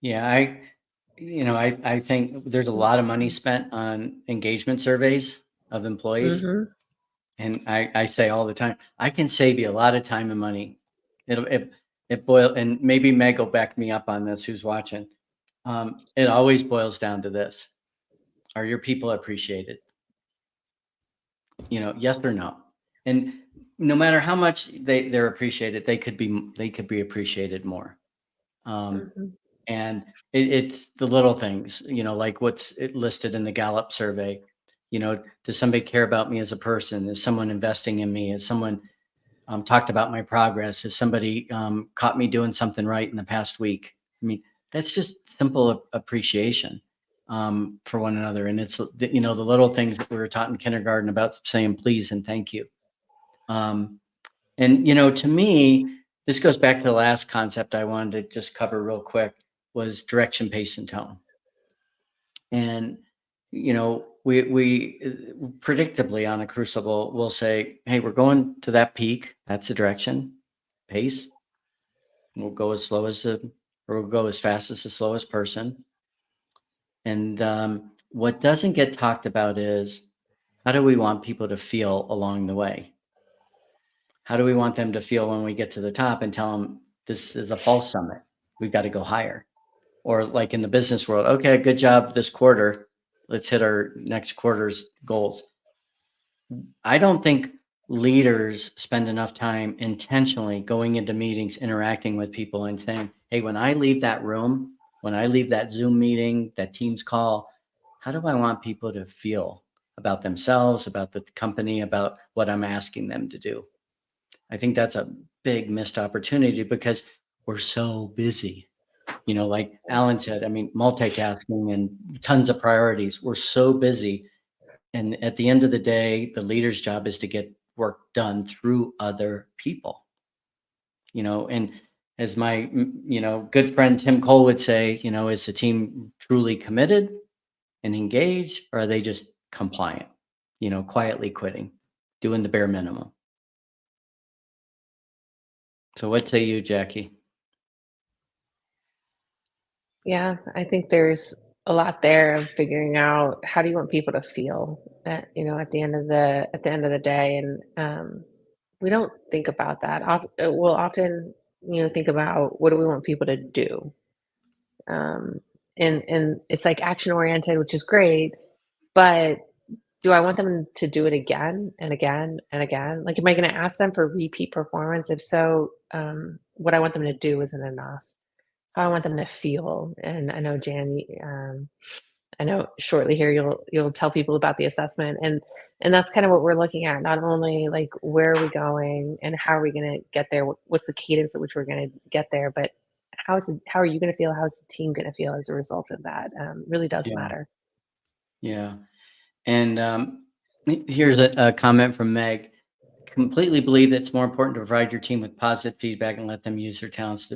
Yeah, I think there's a lot of money spent on engagement surveys of employees. Hmm. And I say all the time, I can save you a lot of time and money. It boil, and maybe Meg will back me up on this, who's watching. It always boils down to this. Are your people appreciated? Yes or no? And no matter how much they're appreciated, they could be appreciated more. Hmm. And it's the little things, like what's listed in the Gallup survey. Does somebody care about me as a person? Is someone investing in me? Is someone talked about my progress? Has somebody caught me doing something right in the past week? I mean, that's just simple appreciation for one another. And it's, the little things that we were taught in kindergarten about saying please and thank you. And, to me, this goes back to the last concept I wanted to just cover real quick, was direction, pace, and tone. And, we predictably on a crucible will say, hey, we're going to that peak. That's the direction. Pace. We'll go as slow as or we'll go as fast as the slowest person. And what doesn't get talked about is, how do we want people to feel along the way? How do we want them to feel when we get to the top and tell them this is a false summit? We've got to go higher. Or like in the business world, okay, good job this quarter. Let's hit our next quarter's goals. I don't think leaders spend enough time intentionally going into meetings, interacting with people and saying, hey, when I leave that room, when I leave that Zoom meeting, that Teams call, how do I want people to feel about themselves, about the company, about what I'm asking them to do? I think that's a big missed opportunity because we're so busy. Like Alan said, I mean, multitasking and tons of priorities. We're so busy. And at the end of the day, the leader's job is to get work done through other people. And as my, good friend Tim Cole would say, is the team truly committed and engaged, or are they just compliant, quietly quitting, doing the bare minimum? So what say you, Jackie? Yeah, I think there's a lot there of figuring out how do you want people to feel at the end of the day, and we don't think about that. We'll often think about what do we want people to do, um, and it's like action oriented, which is great, but do I want them to do it again and again and again? Like, am I going to ask them for repeat performance? If so, what I want them to do isn't enough. How I want them to feel. And I know Jan, I know shortly here you'll tell people about the assessment, and that's kind of what we're looking at. Not only like where are we going and how are we going to get there? What's the cadence at which we're going to get there? But how are you going to feel? How's the team going to feel as a result of that? Really does Yeah. matter. Yeah. And here's a comment from Meg. Completely believe that it's more important to provide your team with positive feedback and let them use their talents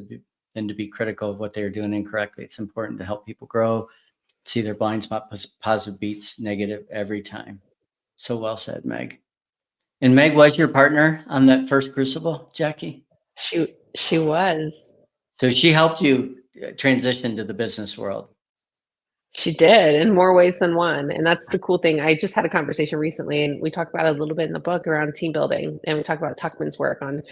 than to be critical of what they are doing incorrectly. It's important to help people grow, see their blind spot, positive beats negative every time. So well said, Meg. And Meg was your partner on that first crucible, Jackie? She was. So she helped you transition to the business world. She did in more ways than one. And that's the cool thing. I just had a conversation recently, and we talked about it a little bit in the book around team building. And we talked about Tuckman's work on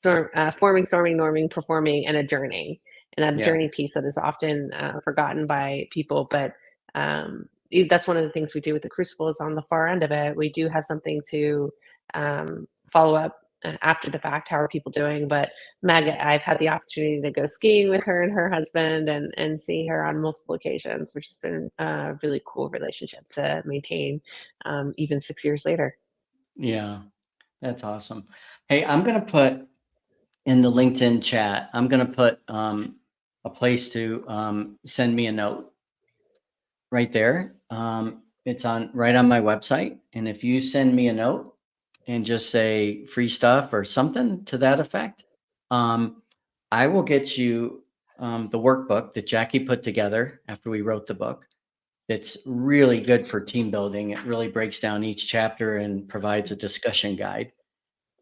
forming, storming, norming, performing, and a journey. And that Yeah. journey piece that is often forgotten by people. But that's one of the things we do with the Crucible is on the far end of it. We do have something to follow up after the fact. How are people doing? But Meg, I've had the opportunity to go skiing with her and her husband and see her on multiple occasions, which has been a really cool relationship to maintain even 6 years later. Yeah, that's awesome. Hey, I'm going to put in the LinkedIn chat, I'm going to put a place to send me a note right there. It's right on my website. And if you send me a note and just say free stuff or something to that effect, I will get you the workbook that Jackie put together after we wrote the book. It's really good for team building. It really breaks down each chapter and provides a discussion guide.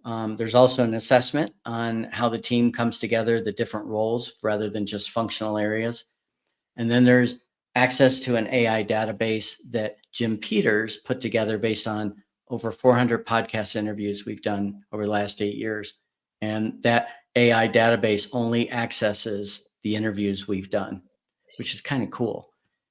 There's also an assessment on how the team comes together, the different roles rather than just functional areas. And then there's access to an AI database that Jim Peters put together based on over 400 podcast interviews we've done over the last 8 years. And that AI database only accesses the interviews we've done, which is kind of cool.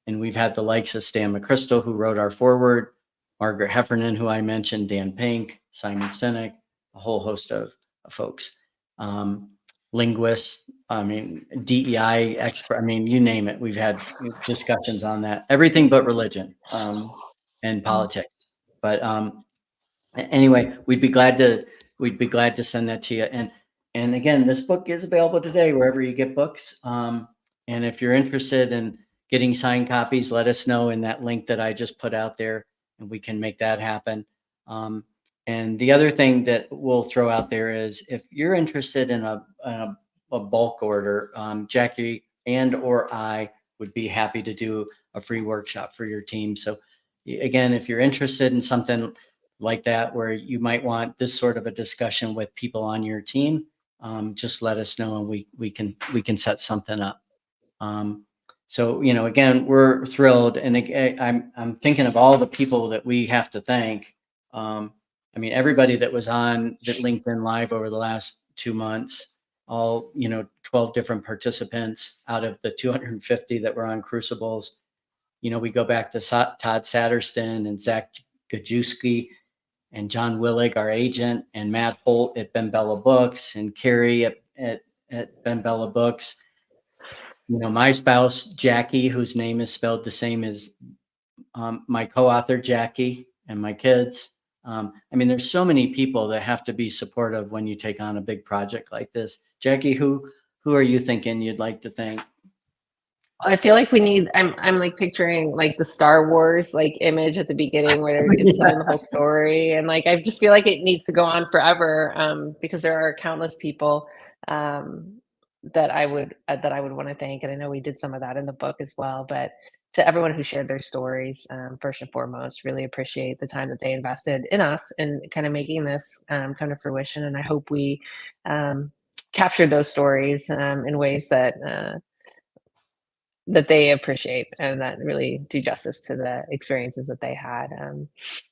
And we've had the likes of Stan McChrystal, who wrote our foreword, Margaret Heffernan, who I mentioned, Dan Pink, Simon Sinek, a whole host of folks. Linguists, I mean, DEI expert, I mean, you name it. We've had discussions on that, everything but religion and politics. But anyway, we'd be glad to send that to you. And again, this book is available today wherever you get books. And if you're interested in getting signed copies, let us know in that link that I just put out there, and we can make that happen. And the other thing that we'll throw out there is if you're interested in a bulk order, Jackie and or I would be happy to do a free workshop for your team. So again, if you're interested in something like that, where you might want this sort of a discussion with people on your team, just let us know and we can set something up. So, again, we're thrilled. And I'm thinking of all the people that we have to thank. I mean, everybody that was on the LinkedIn Live over the last 2 months, all, 12 different participants out of the 250 that were on Crucibles. We go back to Todd Satterston and Zach Gajewski and John Willig, our agent, and Matt Holt at Ben Bella Books, and Carrie at Ben Bella Books. My spouse, Jackie, whose name is spelled the same as my co-author, Jackie, and my kids. I mean, there's so many people that have to be supportive when you take on a big project like this. Jackie, who are you thinking you'd like to thank? I feel like we need, I'm like picturing like the Star Wars like image at the beginning where it's telling the whole story. And like, I just feel like it needs to go on forever because there are countless people that I would want to thank. And I know we did some of that in the book as well, but to everyone who shared their stories, first and foremost, really appreciate the time that they invested in us and kind of making this come to fruition. And I hope we captured those stories in ways that they appreciate and that really do justice to the experiences that they had.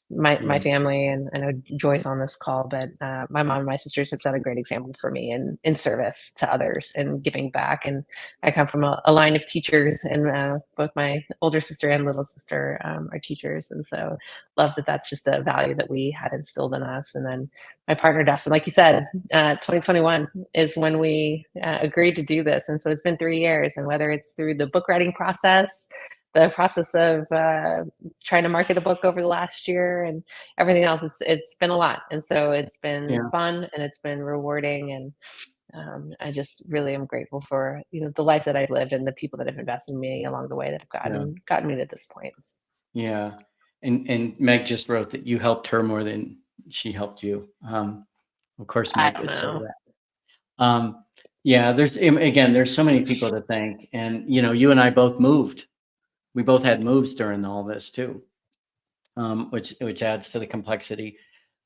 My family, and I know Joy's on this call, but my mom and my sisters have set a great example for me in service to others and giving back. And I come from a line of teachers, and both my older sister and little sister are teachers. And so love that that's just a value that we had instilled in us. And then my partner, Dustin, like you said, 2021 is when we agreed to do this. And so it's been 3 years, and whether it's through the book writing process, the process of trying to market a book over the last year and everything else, it's been a lot. And so it's been fun and it's been rewarding. And I just really am grateful for, the life that I've lived and the people that have invested in me along the way that have gotten me to this point. Yeah. And Meg just wrote that you helped her more than she helped you. Of course, Meg would say that. Yeah, there's so many people to thank. And, you and I both moved. We both had moves during all this too, which adds to the complexity.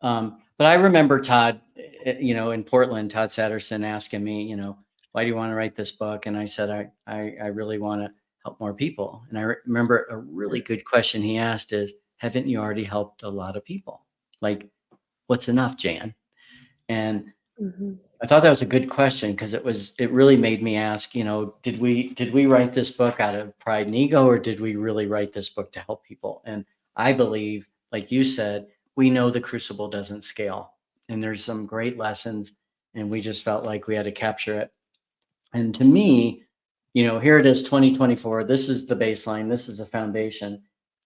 But I remember Todd, in Portland, Todd Satterson asking me, why do you want to write this book? And I said, I really want to help more people. And I remember a really good question he asked is, haven't you already helped a lot of people? Like, what's enough, Jan? And I thought that was a good question because it really made me ask, did we write this book out of pride and ego, or did we really write this book to help people? And I believe, like you said, we know the Crucible doesn't scale, and there's some great lessons, and we just felt like we had to capture it. And to me, here it is, 2024. This is the baseline. This is the foundation.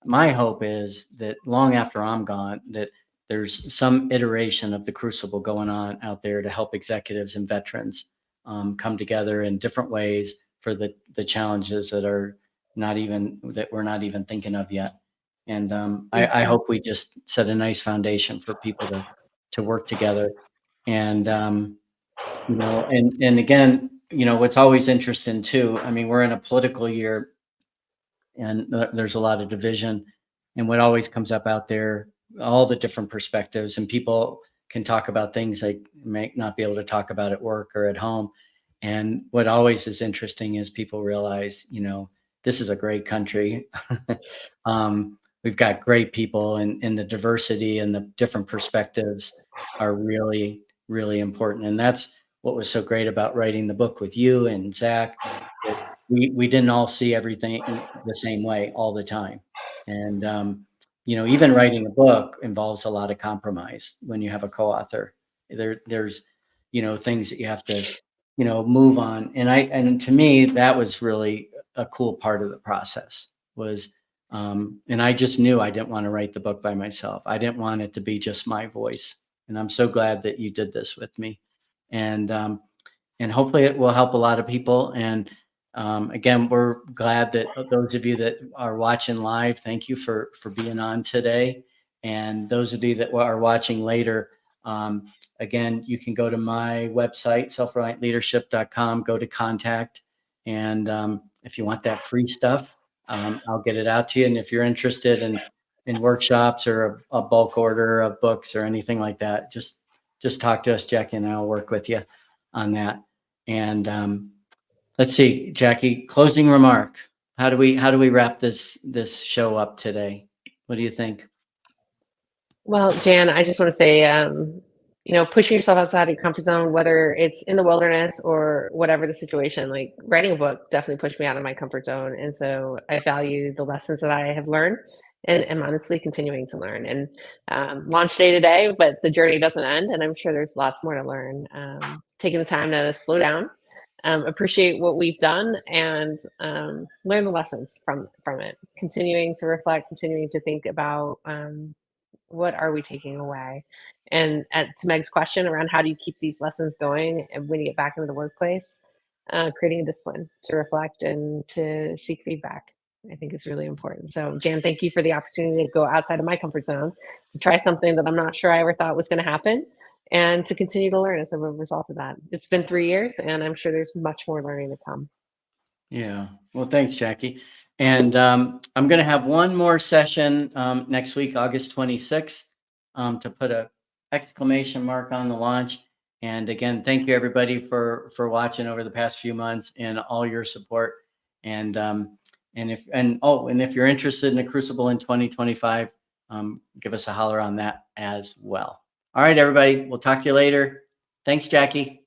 My hope is that long after I'm gone, that there's some iteration of the Crucible going on out there to help executives and veterans come together in different ways for the challenges that we're not even thinking of yet. And I hope we just set a nice foundation for people to work together. And and again, what's always interesting too, I mean, we're in a political year, and there's a lot of division, and what always comes up out there, all the different perspectives, and people can talk about things they may not be able to talk about at work or at home. And what always is interesting is people realize, this is a great country. We've got great people, and the diversity and the different perspectives are really, really important. And that's what was so great about writing the book with you and Zach, that we didn't all see everything the same way all the time. And, even writing a book involves a lot of compromise when you have a co-author. There's, things that you have to, move on. And to me, that was really a cool part of the process was, and I just knew I didn't want to write the book by myself. I didn't want it to be just my voice. And I'm so glad that you did this with me. And hopefully it will help a lot of people. And again, we're glad that those of you that are watching live, thank you for being on today. And those of you that are watching later, again, you can go to my website, selfreliantleadership.com, go to contact. And if you want that free stuff, I'll get it out to you. And if you're interested in workshops or a bulk order of books or anything like that, just talk to us, Jackie, and I'll work with you on that. And let's see, Jackie, closing remark. How do we wrap this show up today? What do you think? Well, Jan, I just want to say, pushing yourself outside of your comfort zone, whether it's in the wilderness or whatever the situation, like writing a book definitely pushed me out of my comfort zone. And so I value the lessons that I have learned and am honestly continuing to learn. And launch day today, but the journey doesn't end. And I'm sure there's lots more to learn. Taking the time to slow down, appreciate what we've done, and learn the lessons from it. Continuing to reflect, continuing to think about what are we taking away. And to Meg's question around how do you keep these lessons going and when you get back into the workplace, creating a discipline to reflect and to seek feedback, I think is really important. So Jan, thank you for the opportunity to go outside of my comfort zone, to try something that I'm not sure I ever thought was going to happen, and to continue to learn as a result of that. It's been 3 years, and I'm sure there's much more learning to come. Yeah. Well, thanks, Jackie. And I'm going to have one more session next week, August 26th, to put a exclamation mark on the launch. And again, thank you everybody for watching over the past few months and all your support. And if you're interested in a Crucible in 2025, give us a holler on that as well. All right, everybody. We'll talk to you later. Thanks, Jackie.